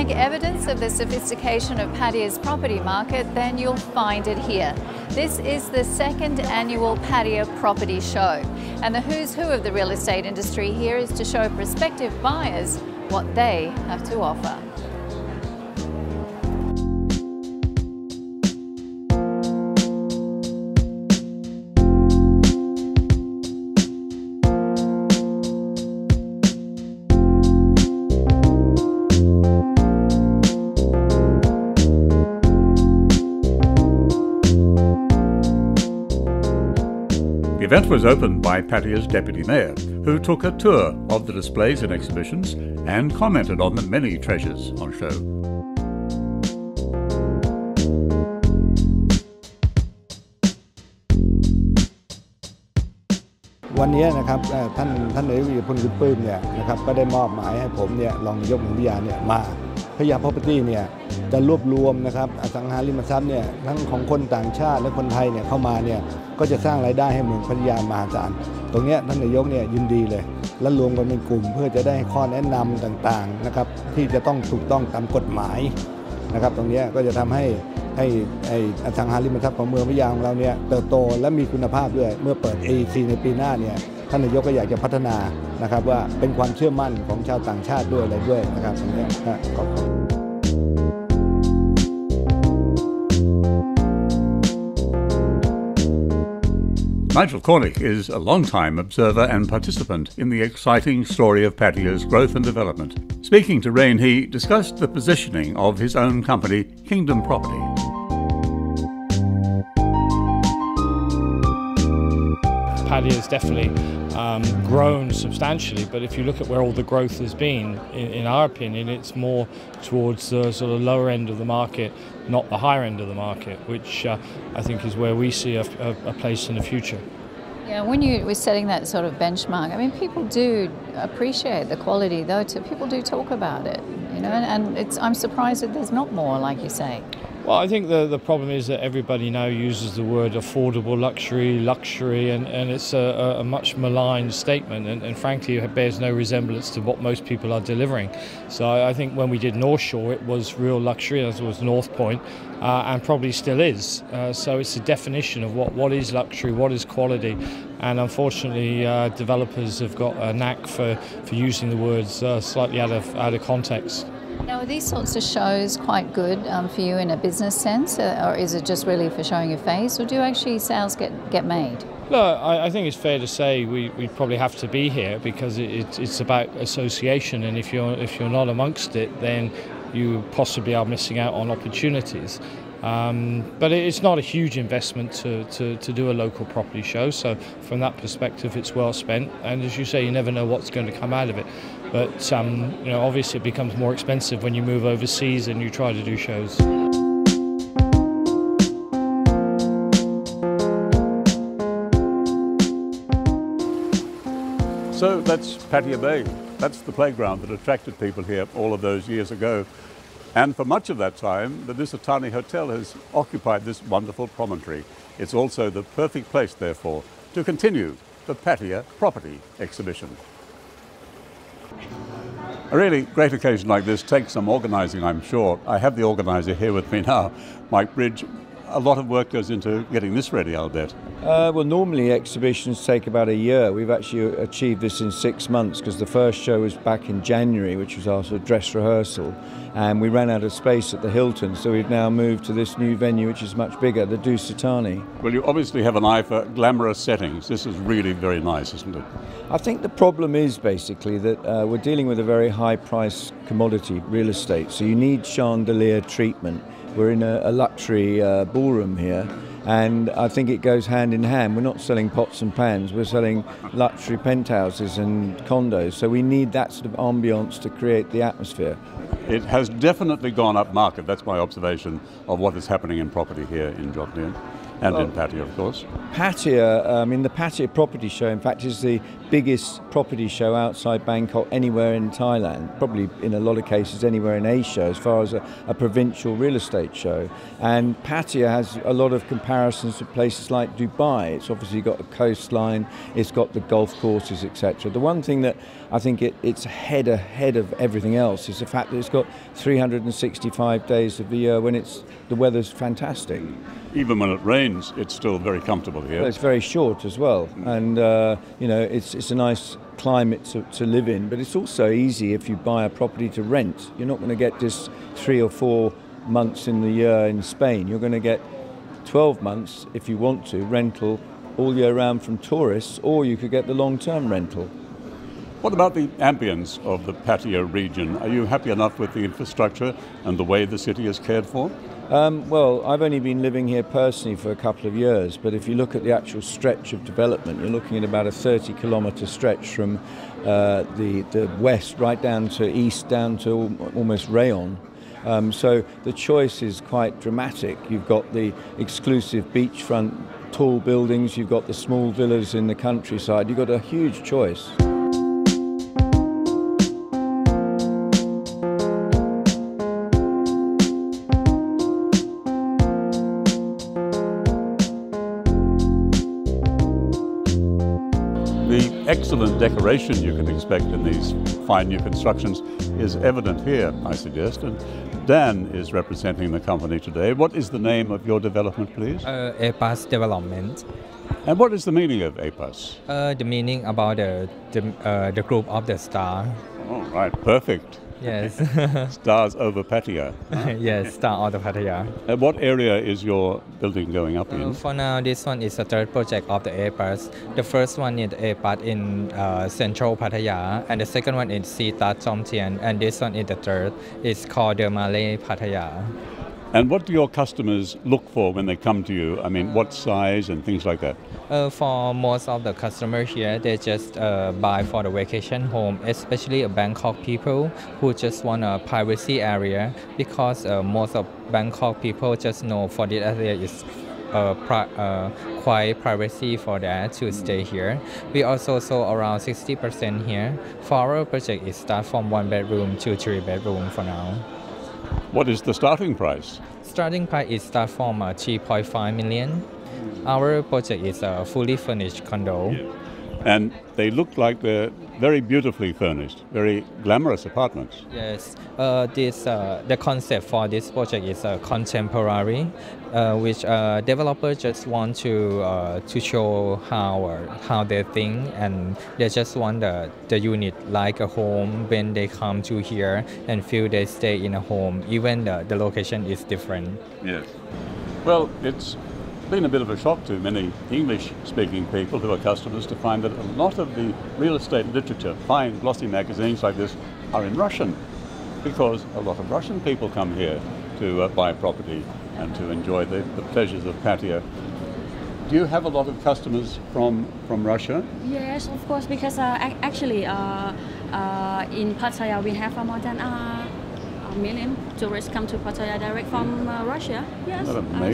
like evidence of the sophistication of Pattaya's property market, then you'll find it here. This is the second annual Pattaya Property Show, and the who's who of the real estate industry here is to show prospective buyers what they have to offer. The event was opened by Pattaya's Deputy Mayor, who took a tour of the displays and exhibitions and commented on the many treasures on show.วันนี้นะครับท่านนายกพลคุณปลื้มเนี่ยนะครับก็ได้มอบหมายให้ผมเนี่ยรองนายกวิทยาเนี่ยมาPattaya Property เนี่ยจะรวบรวมนะครับอสังหาริมทรัพย์เนี่ยทั้งของคนต่างชาติและคนไทยเนี่ยเข้ามาเนี่ยก็จะสร้างรายได้ให้เมืองพัทยามหาศาลตรงนี้ท่านนายกเนี่ยยินดีเลยและรวมกันเป็นกลุ่มเพื่อจะได้ข้อแนะนำต่างๆนะครับที่จะต้องถูกต้องตามกฎหมายนะครับตรงนี้ก็จะทำให้อสังหาริมทรัพย์ของเมืองพัทยาของเราเนี่ยเติบโตและมีคุณภาพด้วยเมื่อเปิด AEC ในปีหน้าเนี่ยท่านนายกก็อยากจะพัฒนานะครับว่าเป็นความเชื่อมั่นของชาวต่างชาติด้วยอะไรด้วยนะครับตรงนี้ขอบคุณ Nigel Cornick is a long-time observer and participant in the exciting story of Pattaya's growth and development. Speaking to Rain, he discussed the positioning of his own company, Kingdom Property. Pattaya has definitely grown substantially, but if you look at where all the growth has been, in our opinion, it's more towards the sort of lower end of the market, not the higher end of the market, which I think is where we see a place in the future. Yeah, when you were setting that sort of benchmark, I mean, people do appreciate the quality, though. People do talk about it, you know, and I'm surprised that there's not more, like you say. Well, I think the problem is that everybody now uses the word affordable luxury, and it's a much maligned statement, and frankly it bears no resemblance to what most people are delivering. So I think when we did North Shore, it was real luxury, as was North Point, and probably still is. So it's a definition of what is luxury, what is quality, and unfortunately developers have got a knack for using the words slightly out of context. Now, are these sorts of shows quite good for you in a business sense, or is it just really for showing your face, or do actually sales get made? Look, I think it's fair to say we probably have to be here because it's about association, and if you're not amongst it, then you possibly are missing out on opportunities. But it's not a huge investment to do a local property show, so from that perspective it's well spent, and as you say, you never know what's going to come out of it. But you know, obviously it becomes more expensive when you move overseas and you try to do shows. So that's Pattaya Bay. That's the playground that attracted people here all of those years ago. And for much of that time, the Nusatani Hotel has occupied this wonderful promontory. It's also the perfect place, therefore, to continue the Pattaya Property Exhibition. A really great occasion like this takes some organising, I'm sure. I have the organiser here with me now, Mike Bridge. A lot of work goes into getting this ready, I'll bet. Well, normally exhibitions take about a year. We've actually achieved this in 6 months because the first show was back in January, which was our sort of dress rehearsal, and we ran out of space at the Hilton, so we've now moved to this new venue, which is much bigger, the Dusitani. Well, you obviously have an eye for glamorous settings. This is really very nice, isn't it? I think the problem is basically that we're dealing with a very high-priced commodity, real estate, so you need chandelier treatment. We're in a luxury ballroom here, and I think it goes hand in hand. We're not selling pots and pans, we're selling luxury penthouses and condos, so we need that sort of ambience to create the atmosphere. It has definitely gone up market. That's my observation of what is happening in property here in Jodhpur. and in Pattaya, of course. Pattaya, the Pattaya Property Show, in fact, is the biggest property show outside Bangkok anywhere in Thailand, probably in a lot of cases anywhere in Asia as far as a provincial real estate show. And Pattaya has a lot of comparisons to places like Dubai. It's obviously got a coastline, it's got the golf courses, etc. The one thing that I think it's ahead of everything else is the fact that it's got 365 days of the year when the weather's fantastic. Even when it rains, it's still very comfortable here. Well, it's very short as well, and it's a nice climate to live in. But it's also easy if you buy a property to rent. You're not going to get just 3 or 4 months in the year in Spain. You're going to get 12 months if you want to rental all year round from tourists, or you could get the long-term rental. What about the ambience of the Pattaya region? Are you happy enough with the infrastructure and the way the city is cared for? Well, I've only been living here personally for a couple of years, but if you look at the actual stretch of development, you're looking at about a 30-kilometre stretch from the west right down to east, down to almost Rayon. So the choice is quite dramatic. You've got the exclusive beachfront tall buildings, you've got the small villas in the countryside, you've got a huge choice. The excellent decoration you can expect in these fine new constructions is evident here, I suggest. And Dan is representing the company today. What is the name of your development, please? APAS Development. And what is the meaning of APAS? The meaning about the group of the star. Oh, right, perfect. Yes. Stars over Pattaya. Yes, star of the Pattaya. And what area is your building going up in? For now, this one is the third project of the APAS. The first one is APAS in central Pattaya, and the second one is Sita Chomtian, and this one is the third. It's called the Malay Pattaya. And what do your customers look for when they come to you? I mean, what size and things like that? For most of the customers here, they just buy for the vacation home, especially Bangkok people who just want a privacy area, because most of Bangkok people just know for this area is quite privacy for that to stay here. We also sold around 60% here. For our project, it starts from 1 bedroom to 3 bedroom for now. What is the starting price? Starting price is start from 3.5 million. Our project is a fully furnished condo. Yeah. And they look like they're very beautifully furnished, very glamorous apartments. Yes, the concept for this project is contemporary, which developers just want to show how they think, and they just want the unit like a home when they come to here and feel they stay in a home, even the location is different. Yes. Well, it's been a bit of a shock to many English-speaking people who are customers to find that a lot of the real estate literature, fine glossy magazines like this, are in Russian, because a lot of Russian people come here to buy property and to enjoy the pleasures of Pattaya. Do you have a lot of customers from Russia? Yes, of course, because actually in Pattaya we have more than a million tourists come to Pattaya direct from Russia. Yes,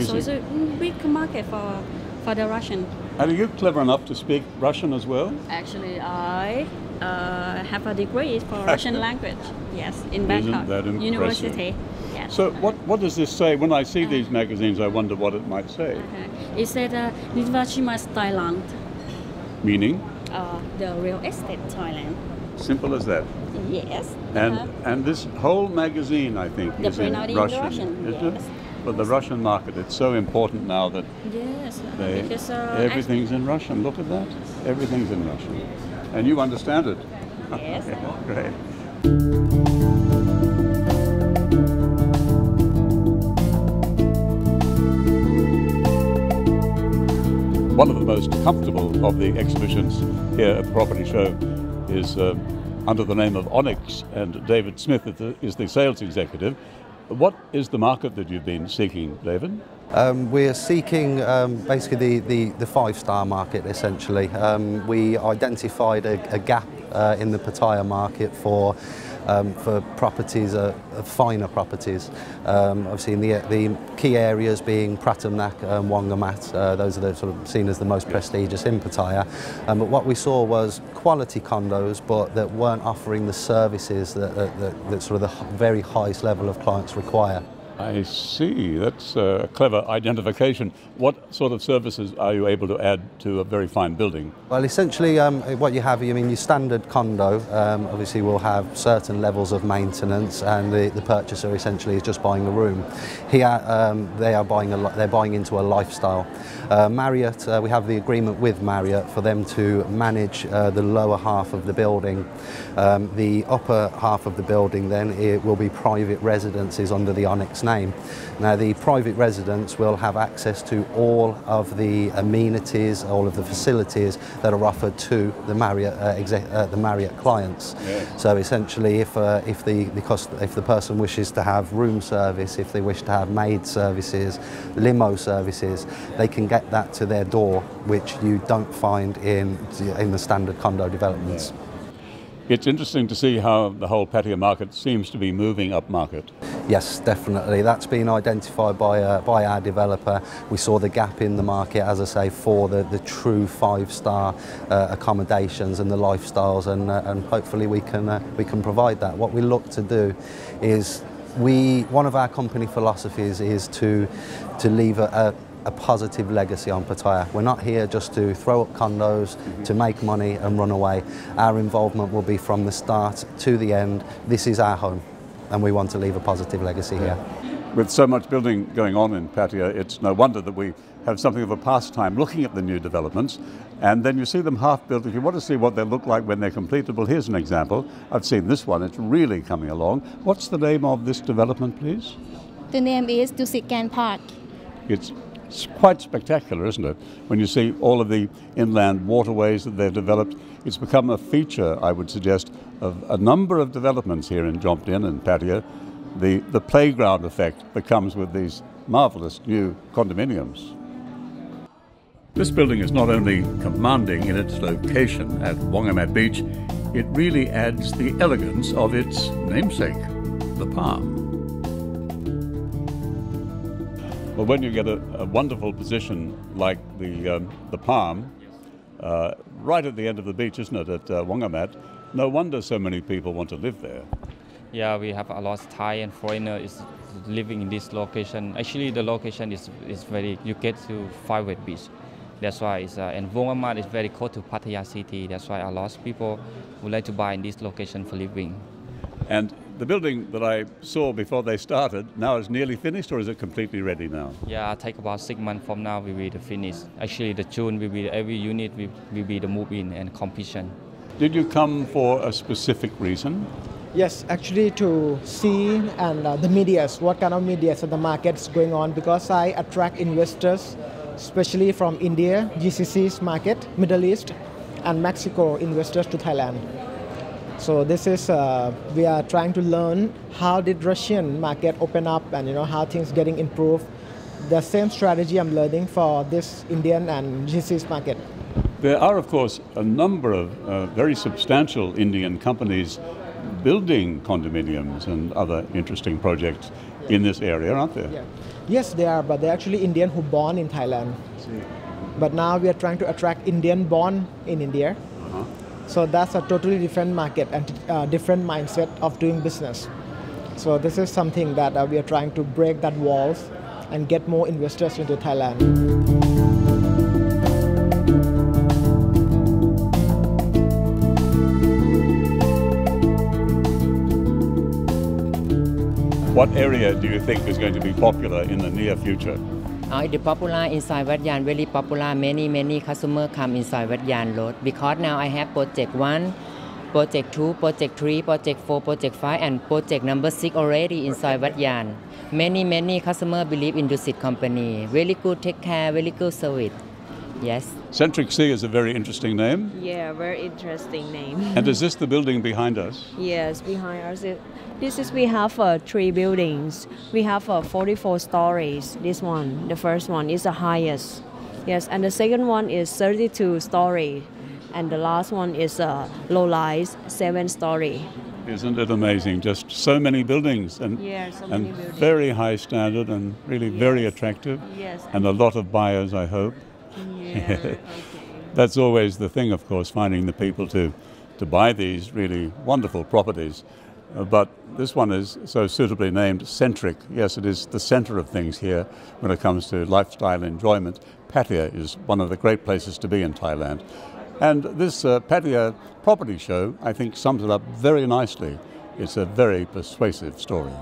so it's a big market for the Russian. And are you clever enough to speak Russian as well? Actually, I have a degree for Russian language. Yes, in Bangkok University. Yes. So what does this say? When I see these magazines, I wonder what it might say. It said livable Thailand. Meaning? The real estate Thailand. Simple as that. Yes. And this whole magazine, I think, is in Russian. Isn't it? For the Russian market, it's so important now that because, everything's in Russian. Look at that. Everything's in Russian. And you understand it. Yes. Great. One of the most comfortable of the exhibitions here at the Property Show is under the name of Onyx, and David Smith is the sales executive. What is the market that you've been seeking, David? We're seeking basically the 5-star market, essentially. We identified a gap in the Pattaya market for properties, finer properties. Obviously, in the key areas being Pratamnak and Wongamat, those are the sort of seen as the most prestigious in Pattaya. But what we saw was quality condos, but that weren't offering the services that sort of the very highest level of clients require. I see. That's a clever identification. What sort of services are you able to add to a very fine building? Well, essentially, what you have, I mean, your standard condo obviously will have certain levels of maintenance, and the purchaser essentially is just buying a room. Here, they're buying into a lifestyle. Marriott, we have the agreement with Marriott for them to manage the lower half of the building. The upper half of the building, then, it will be private residences under the Onyx name. Now, the private residents will have access to all of the amenities, all of the facilities that are offered to the Marriott clients. Yeah. So essentially, if the person wishes to have room service, if they wish to have maid services, limo services, they can get that to their door, which you don't find in the standard condo developments. Yeah. It's interesting to see how the whole Pattaya market seems to be moving upmarket. Yes, definitely. That's been identified by our developer. We saw the gap in the market, as I say, for the true five-star accommodations and the lifestyles, and hopefully we can provide that. What we look to do is one of our company philosophies is to leave a positive legacy on Pattaya. We're not here just to throw up condos, to make money and run away. Our involvement will be from the start to the end. This is our home, and we want to leave a positive legacy here. With so much building going on in Pattaya, it's no wonder that we have something of a pastime looking at the new developments, and then you see them half built. If you want to see what they look like when they're completed, well, here's an example. I've seen this one. It's really coming along. What's the name of this development, please? The name is Dusit Park. It's quite spectacular, isn't it? When you see all of the inland waterways that they've developed, it's become a feature, I would suggest, of a number of developments here in Jomtien and Pattaya. The playground effect that comes with these marvellous new condominiums. This building is not only commanding in its location at Wongamat Beach, it really adds the elegance of its namesake, the palm. Well, when you get a wonderful position like the palm, right at the end of the beach, isn't it, at Wongamat, no wonder so many people want to live there. Yeah, we have a lot of Thai and foreigners living in this location. Actually, the location is very, you get to 5 beach. That's why and Wongamat is very close to Pattaya city. That's why a lot of people would like to buy in this location for living. And the building that I saw before they started now is nearly finished, or is it completely ready now? Yeah, it'll take about 6 months from now we will be finished. Actually, the June will be every unit will be the move-in and completion. Did you come for a specific reason? Yes, actually to see and the medias, what kind of medias the market's going on, because I attract investors, especially from India, GCC's market, Middle East, and Mexico investors to Thailand. So this is, we are trying to learn how did Russian market open up and how things getting improved. The same strategy I'm learning for this Indian and GCC's market. There are, of course, a number of very substantial Indian companies building condominiums and other interesting projects in this area, aren't there? Yeah. Yes, they are, but they're actually Indian who born in Thailand. But now we are trying to attract Indian born in India. So that's a totally different market and different mindset of doing business. So this is something that we are trying to break that walls and get more investors into Thailand. What area do you think is going to be popular in the near future? It's popular inside Wat Yan, very popular. Many customers come inside Wat Yan Road, because now I have project 1, project 2, project 3, project 4, project 5, and project number 6 already inside Wat Yan. Many customers believe in Dusit company. Very good take care, very good service. Yes. Centric Sea is a very interesting name. Yeah, very interesting name. And is this the building behind us? Yes, behind us. We have 3 buildings. We have 44 stories. This one, the first one, is the highest. Yes, and the second one is 32 stories. and the last one is low-rise 7-story. Isn't it amazing? Just so many buildings and, very high standard and really very attractive. Yes. And a lot of buyers, I hope. Yeah. Okay. That's always the thing, of course, finding the people to buy these really wonderful properties. But this one is so suitably named Centric. Yes, it is the center of things here when it comes to lifestyle enjoyment. Pattaya is one of the great places to be in Thailand. And this Pattaya Property Show, I think, sums it up very nicely. It's a very persuasive story.